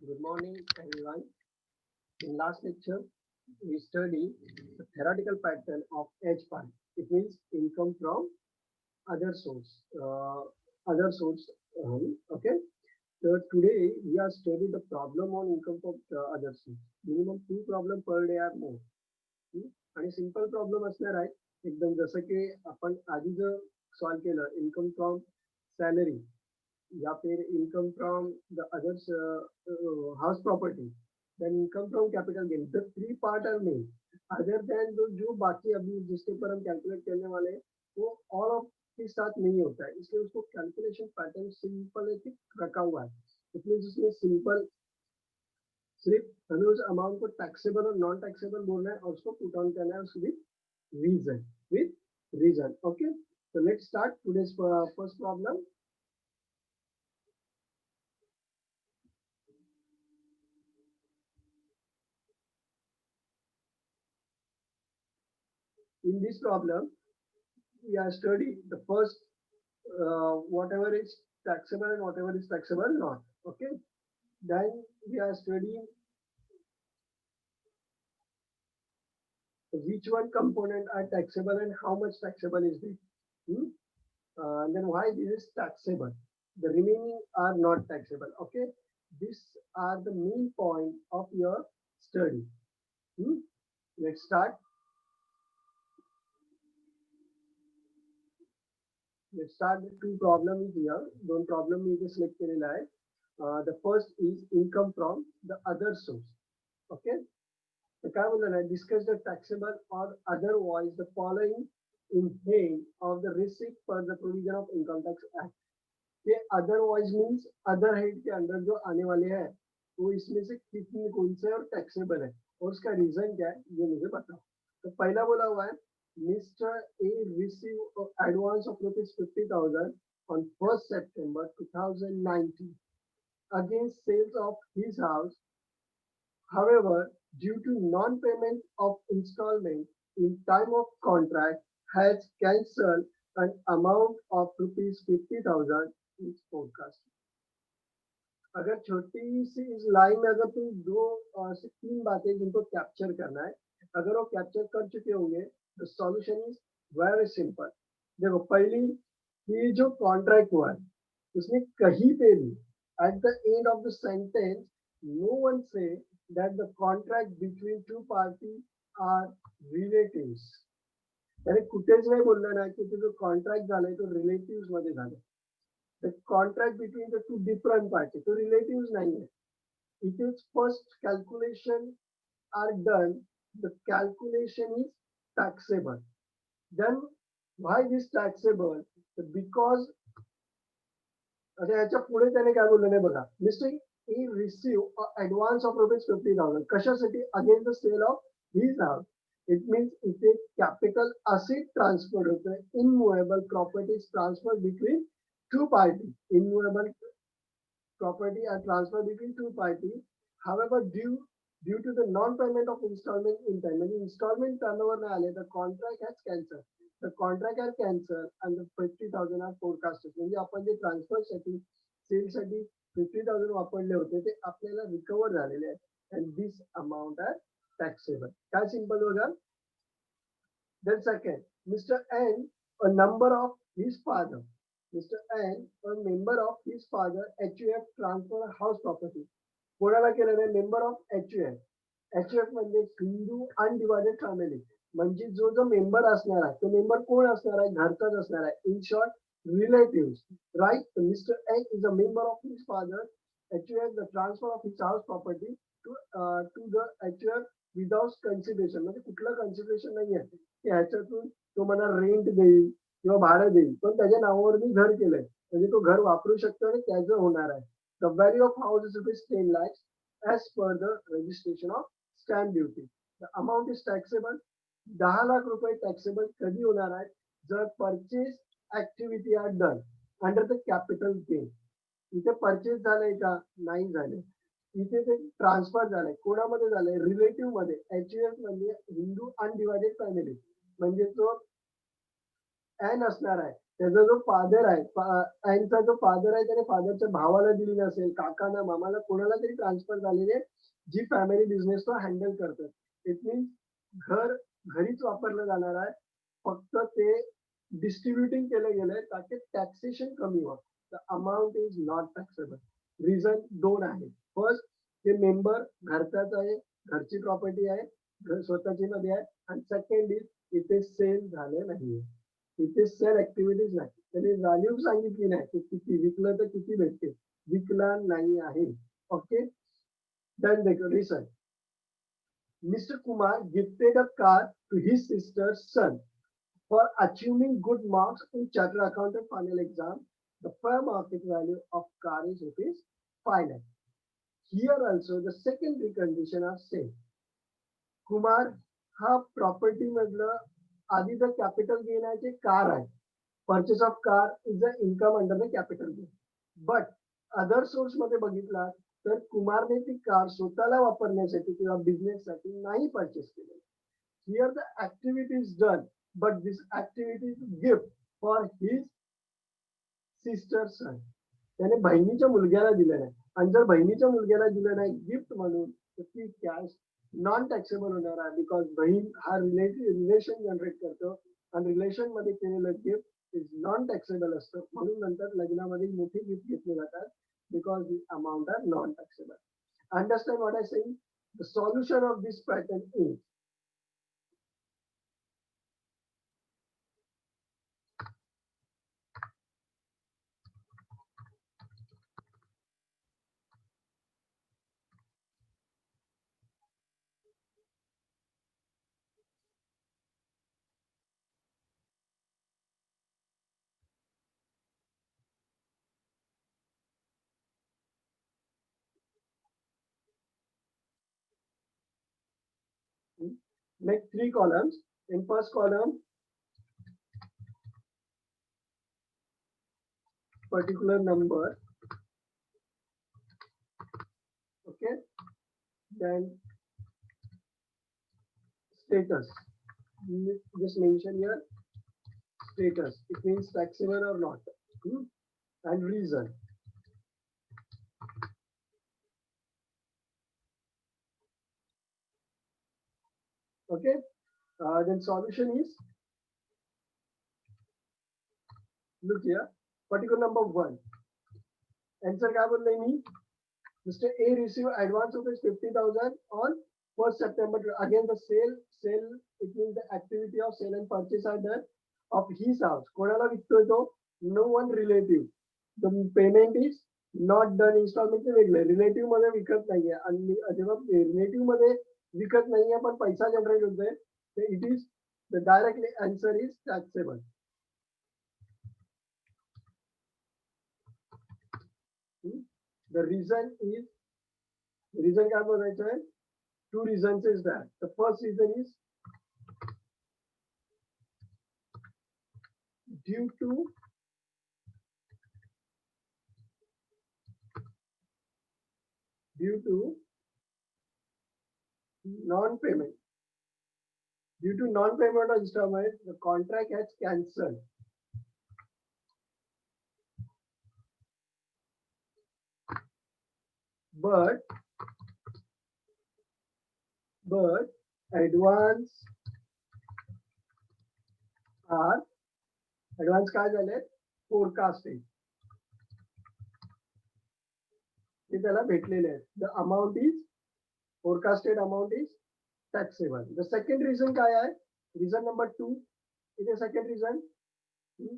Good morning, everyone. In last lecture, we studied the theoretical pattern of H-part. It means income from other source. Other source. Okay. So today we are studying the problem on income from other source. Minimum 2 problem per day or more. आणि simple problem असणार आहे एकदम जसं की आपण आधी जर solve केलं इन्कम फ्रॉम सॅलरी या फिर income from the others house property then income from capital gain the 3 part are main other than जो बाकी अभी जिसके ऊपर हम कैलकुलेट करने वाले हैं वो ऑल ऑफ के साथ नहीं होता है इसलिए उसको कैलकुलेशन पैटर्न सिंपल रखा हुआ है इसलिए जिसमें सिंपल सिर्फ हमें उस अमाउंट को टैक्सेबल और नॉन टैक्सेबल बोलना है और उसको पुट ऑन करना है उसकी reason okay so let's start today's first problem. In this problem, we are studying the first whatever is taxable and whatever is taxable not. Okay. Then we are studying which one component are taxable and how much taxable is it. And then why this is taxable. The remaining are not taxable. Okay. These are the main point of your study. Let's start. Let's start with 2 problems here. One problem we just select केलेला आहे. The first is income from the other source. Okay. So काय बोललं ना discuss the taxable or otherwise the following in head of the receipt per the provision of income tax act. ये otherwise means other head के अंदर जो आने वाले हैं वो इसमें से कितने कौन से और taxable है और उसका रीजन क्या है ये मुझे बताओ. तो पहला बोला हुआ है Mr. A received an advance of ₹50,000 on 1st September 2019 against sales of his house. However, due to non-payment of installment in time of contract, has cancelled an amount of ₹50,000 is forecast. अगर छोटी सी इस line में अगर तुम 2 से 3 बातें जिनको capture करना है अगर वो कैप्चर कर चुके होंगे the solution is very simple. देखो पहली ये जो कॉन्ट्रैक्ट हुआ है उसमें कहीं पे भी at the end of the sentence no one say that the contract between 2 party are relatives. त्याने कुठेच नाही बोललं ना की तुझं कॉन्ट्रॅक्ट झालंय तो रिलेटिव्स मध्ये झालं. The contract between the 2 different parties, so relatives nahi hai. It is first calculation are done, the calculation is taxable. Then why this taxable? Because आता याच्या पुढे त्याने काय बोललं नाही बघा. Mr. he receive advance of ₹50,000 कशासाठी against the sale of his house. It means it is capital asset transfer होतोय. Immovable properties transfer between 2 parties. Immovable property are transferred between 2 parties. However, due to the non-payment of installment in time, म्हणजे installment turnover नाही आले, the contract has cancelled. The contract are cancelled and the 50,000 are forecasted. म्हणजे आपण जे transfer साठी cell साठी 50,000 वापरले होते ते आपल्याला रिकवर झालेले आहेत. And this amount are taxable. काय सिंपल बघा. Then second, Mr. N, a number of his father. Mr. N, a member of his father, HUF transfer house property. कोणाला केलेलं आहे मेंबर ऑफ HUF. HUF म्हणजे Hindu undivided family. म्हणजे जो जो member असणार आहे तो मेंबर कोण असणार आहे घरचाच असणार आहे. In short relatives right. Mister N is a member of his father HUF the transfer of his house property to the HUF without consideration. म्हणजे कुठलं कन्सिडरेशन नाही आहे की ह्याच्यातून तो मला रेंट देईल किंवा भाडं देईल पण त्याच्या नावावर मी घर केलंय म्हणजे तो घर वापरू शकतो आणि त्याचं होणार आहे. The value of house is ₹10 lakhs as per the registration of stamp duty. The amount is taxable. 10 lakh रुपये टॅक्सेबल कधी होणार आहे जर purchase activity are done under the capital gain. इथे परचेस झालंय का नाही झाले. इथे ते ट्रान्सफर झालंय कोणामध्ये झालंय रिलेटिव्ह मध्ये. HUF म्हणजे हिंदू अनडिवायडेड फॅमिली म्हणजे तो एन असणार आहे त्याचा जो फादर आहे, त्यांचा जो फादर आहे त्याने फादरच्या भावाला दिली नसेल, काकांना, मामाला, कोणाला तरी ट्रान्सफर झालेली आहे, जी फॅमिली बिझनेस तो हँडल करतात. इट मीन्स घरीच वापरलं जाणार आहे. फक्त ते डिस्ट्रीब्युटिंग केलं गेलंय ताकी टॅक्सेशन कमी व्हावं. The amount is not taxable. Reason दोन आहे. फर्स्ट, ते मेंबर घरचाच आहे, घरची प्रॉपर्टी आहे, स्वतःची मध्ये आहे. आणि सेकंड इज इथे सेल झाले नाही, इथे सेल ऍक्टिव्हिटीज नाही, त्याने व्हॅल्यू सांगितली नाही की किती विकलं तर किती भेटते, विकला नाही आहे. ओके, then देखो listen. Mr. Kumar gifted a car to his sister's son for achieving good marks in chartered accountant final exam. The fair market value of car is rupees 5 lakh. Here also the secondary condition are same. Kumar हा property मधलं आधीचं capital घेण्याचे car आहे. Purchase of car is a income under the capital gain. But other source मध्ये बघितला तर कुमारने ती car स्वतःला वापरण्यासाठी किंवा बिझनेससाठी नाही परचेस केली. Here the activity is done, but this activity is gift for his sister son. त्याने बहिणीच्या मुलग्याला दिलं नाही, आणि जर बहिणीच्या मुलग्याला दिलं नाही गिफ्ट म्हणून तर ती कॅश नॉन टॅक्सेबल होणार आहे. बिकॉज बहीण हा रिलेशन जनरेट करतो आणि रिलेशन मध्ये केलेलं गिफ्ट इज नॉन टॅक्सेबल असतं. म्हणून नंतर लग्नामध्ये मोठी गिफ्ट घेतले जातात, because this amount are non taxable. Understand what I saying? The solution of this pattern is make three columns. In first column, particular number. Okay, then status. Just mention here status. It means taxable or not. And reason. Okay. Then solution is, look here, particular number 1. Answer क्या बोल रही मी? Mr. A received advance of 50,000 on 1st September. Again, the sale, it means the activity of sale and purchase are done of his house. कोणाला विकतोय तो? No one relative. The payment is not done installment वेगळे. Relative मध्ये विकत नाहीये, आणि जेव्हा relative मध्ये विकत नाहीये पण पैसा जनरेट होतोय, तर it is the directly answer is taxable. The reason काय बोलायचं आहे? Two reasons is that. The first reason is due to non-payment. Due to non-payment of installment, the contract has cancelled. But advance काय झाले? Forecasting ते त्याला भेटलेले आहेत. The amount is forecasted amount is taxable. The second reason काय आहे? Reason number 2 is the second reason.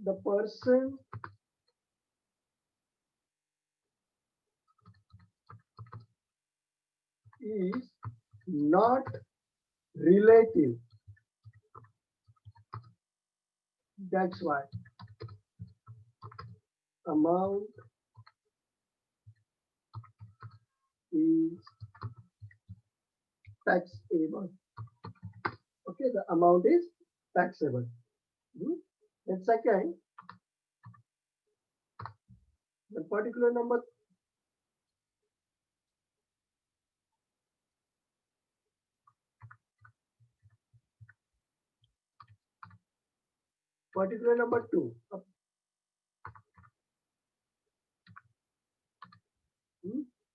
The person is not relative. That's why amount is taxable. Okay, the amount is taxable. And second, the particular number two.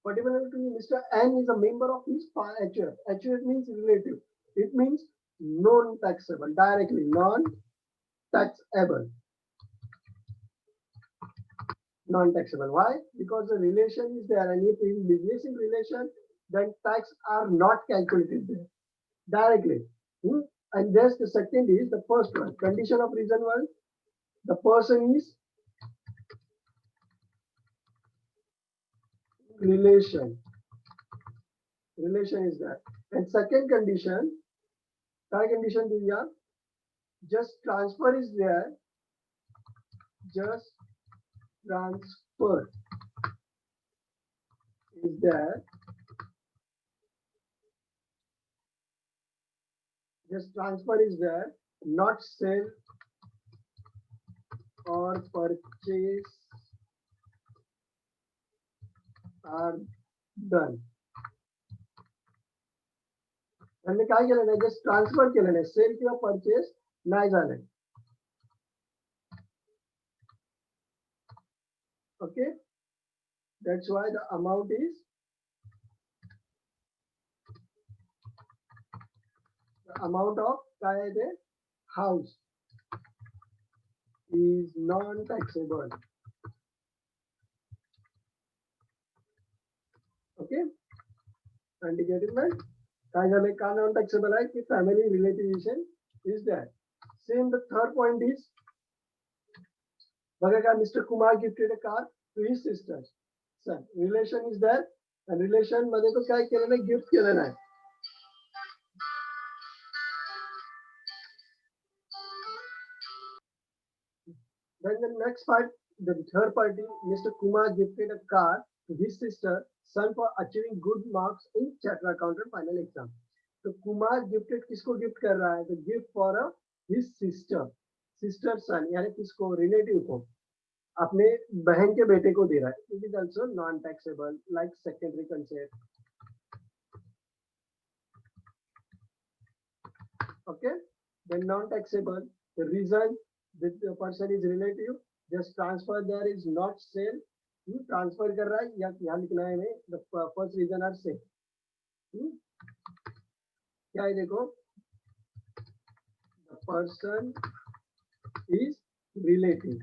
Particularly, Mr. N is a member of his HUF. HUF means relative. It means non-taxable, directly non-taxable. Non-taxable. Why? Because the relation is there, and if in business in relation, then tax are not calculated there directly. Hmm? And there's the second is the first one. Condition of reason one. The person is relation. Relation is that. And second condition, third condition दिया, just transfer is there. Just transfer is there. Just transfer is there. Not sell or purchase are done. त्यांनी काय केलं नाही, just transfer केलं नाही, cell किंवा purchase नाही झाले. Okay, that's why the amount is the amount of काय आहे ते house is non-taxable. Okay, and to get it right, काय झाले का non-taxable आहे की family relativation is there. Same the third point is बघा का Mr. Kumar gifted a car to his sisters. Son, relation is there, and relation मध्ये तो काय केलं नाही, गिफ्ट केलं नाही. Then the next part, the third party, Mr. Kumar gifted a car to his sister son for achieving good marks in charter accountant final exam. तो Kumar gifted किसको gift कर रहा है, तो गिफ्ट फॉर हिज सिस्टर सन, यानी किसको, relative को, अपने बहन के बेटे को दे रहा है. It is also non taxable like secondary concept. Okay, then non taxable, the reason that the person is relative, just transfer there is not sale. Transfer कर रहा है या यहाँ लिखना है हमें, the first reason are same. क्या है देखो, the person is relative,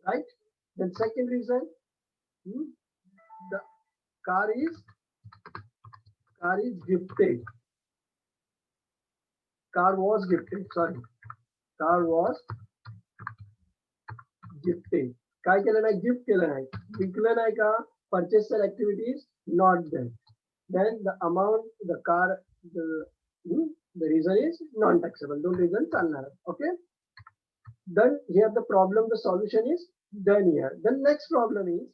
right? Then second reason, the car is gifted. Car was gifted, sorry, car was gifted. काय केलं नाही, गिफ्ट केलं नाही, विकलं नाही का, purchase activity is not there. Then the amount, the car, the reason is non-taxable. Those reasons चालणार. Okay. Then here the problem, the solution is done here. The next problem is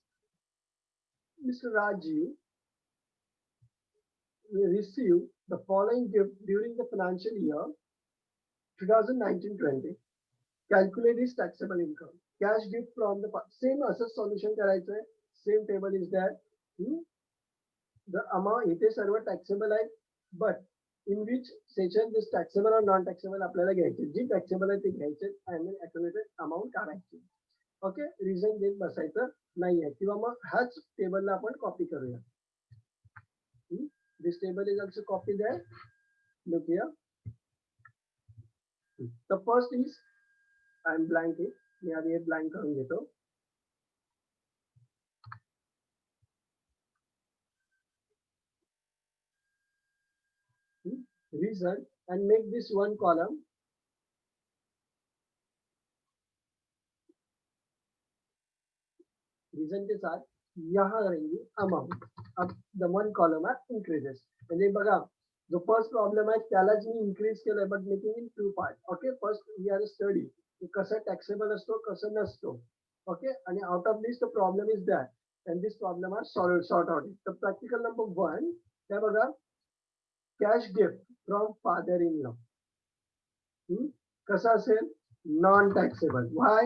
Mr. Rajiv will receive the following gift during the financial year 2019-20. Calculate his taxable income. Cash gift from the same asset solution करायचं आहे. Same table is there. The amount इथे सर्व taxable आहे, but in which section this taxable or non-taxable आपल्याला घ्यायचे. जी taxable आहे ते घ्यायचे आणि accumulated amount काढायची. ओके, रिझन देत बसायचं नाहीये, किंवा मग ह्याच टेबलला आपण कॉपी करूया. This table is also copied there. Look here. The first is, I am blank it. मी आधी हे blank करून घेतो. Reason, and make this one column. Reason के साथ यहाँ रहेंगी amount. अब the one column increases. म्हणजे बघा, जो फर्स्ट प्रॉब्लेम आहे त्यालाच मी इन्क्रीज केलंय, but making in two part. Okay, first we are study कसं टॅक्सेबल असतो कसं नसतो. ओके, आणि out of this the problem is that, and this problem are sort out. तर प्रॅक्टिकल नंबर 1 काय बघा, cash gift from father in law. कसं असेल, non taxable. Why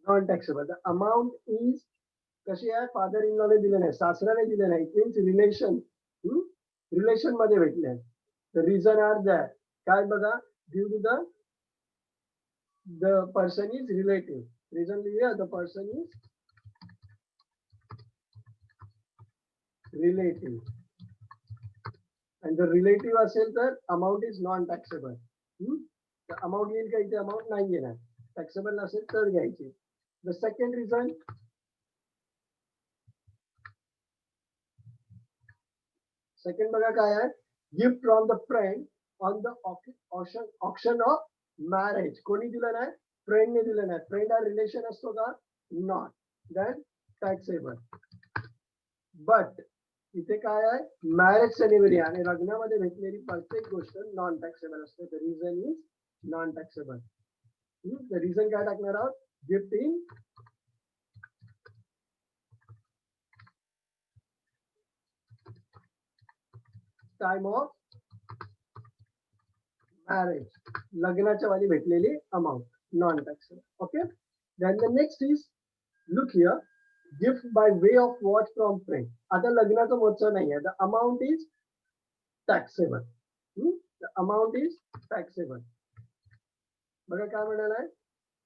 non taxable? The amount is कशी आहे, फादर इन लॉने दिले नाही, सासऱ्याने दिले नाही. इट मीन्स रिलेशन, रिलेशन मध्ये भेटले. द रिझन आर दॅट, काय बघा, due to the person is relative. Reason लिहूया, द पर्सन इज रिलेटिव्ह, आणि जर रिलेटिव्ह असेल तर अमाऊंट इज नॉन टॅक्सेबल. तर अमाऊंट येईल का इथे? अमाऊंट नाही येणार. टॅक्सेबल नसेल तर घ्यायची. द सेकंड रिझन, सेकंड बघा काय आहे, gift from the friend on the option of marriage. कोणी दिलं नाही? फ्रेंडने दिलं नाही. फ्रेंड हा रिलेशन असतो का? नॉट. Then taxable. बट इथे काय आहे? मॅरेज सेलिब्रिटी आणि लग्नामध्ये भेटलेली प्रत्येक गोष्ट नॉन टॅक्सेबल असते. The reason is non taxable. The reason काय टाकणार आहोत? Gift in time of marriage, लग्नाच्या वाली भेटलेली amount non taxable. Okay. Then the next is, look here, gift by way of watch from friend. आता लग्नाचा महोत्सव नाही आहे. The amount is taxable. The amount is taxable. बघा काय म्हणाला आहे?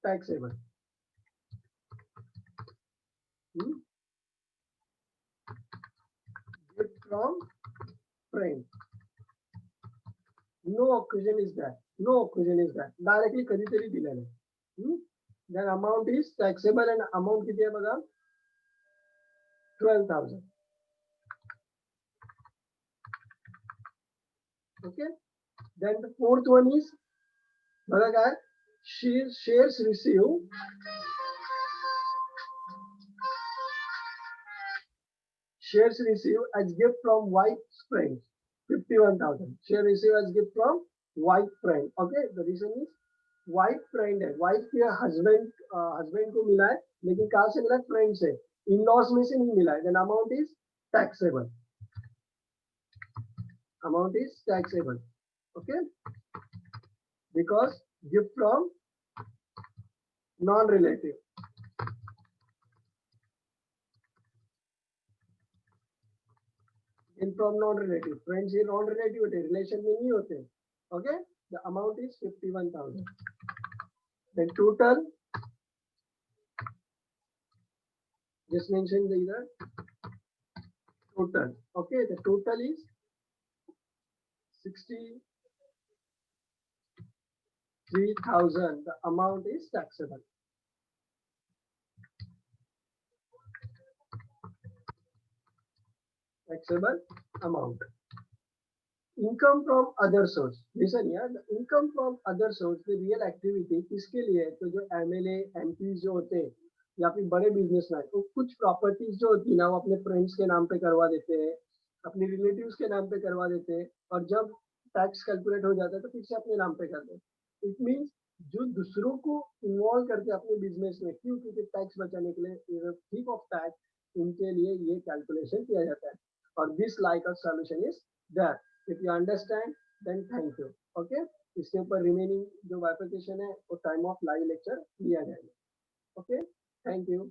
Taxable. Gift from friend. No occasion is that. No occasion is that. Directly कधीतरी दिलेलं आहे. Then amount is taxable and amount किती आहे बघा? 12,000. Okay. Then the fourth one is, बघा काय? Shares receive. Shares received as gift from wife's friend. 51,000. Share received as gift from wife friend. Okay. The reason is wife friend है. Wife के husband को मिला है, लेकिन कहां से मिला है? फ्रेंड से. इन लॉज में से नहीं मिला है. Then amount is taxable. Amount is taxable. Okay. Because gift from non relative. In from non relative. Friends ये नॉन रिलेटिव होते, रिलेशन में नहीं होते. Okay. The amount is 51,000. Then total, just mention the total. Okay, the total is 63,000. The amount is taxable. Taxable amount. Income from other source. Listen here, the income from other source, the real activity किसके लिए है? तो जो MLA, MP जो होते हैं या फिर बड़े बिजनेसमैन, तो कुछ प्रॉपर्टीज जो होती है ना, वो अपने फ्रेंड्स के नाम पे करवा देते हैं, अपने रिलेटिव्स के नाम पे करवा देते हैं, और जब टैक्स कैलकुलेट हो जाता है तो फिर से अपने नाम पे कर देते हैं. इट मीन्स जो दूसरों को इन्वॉल्व करके अपने बिजनेस में, क्यों? क्योंकि टैक्स बचाने के लिए, थिंक ऑफ टैक्स, उनके लिए ये कैलकुलेशन किया जाता है. और this like a solution is that. If you understand, then thank you. Okay. इसके ऊपर रिमेनिंग जो बाइफिकेशन है वो टाइम ऑफ लाइव लेक्चर लिया जाएगा. ओके. Thank you.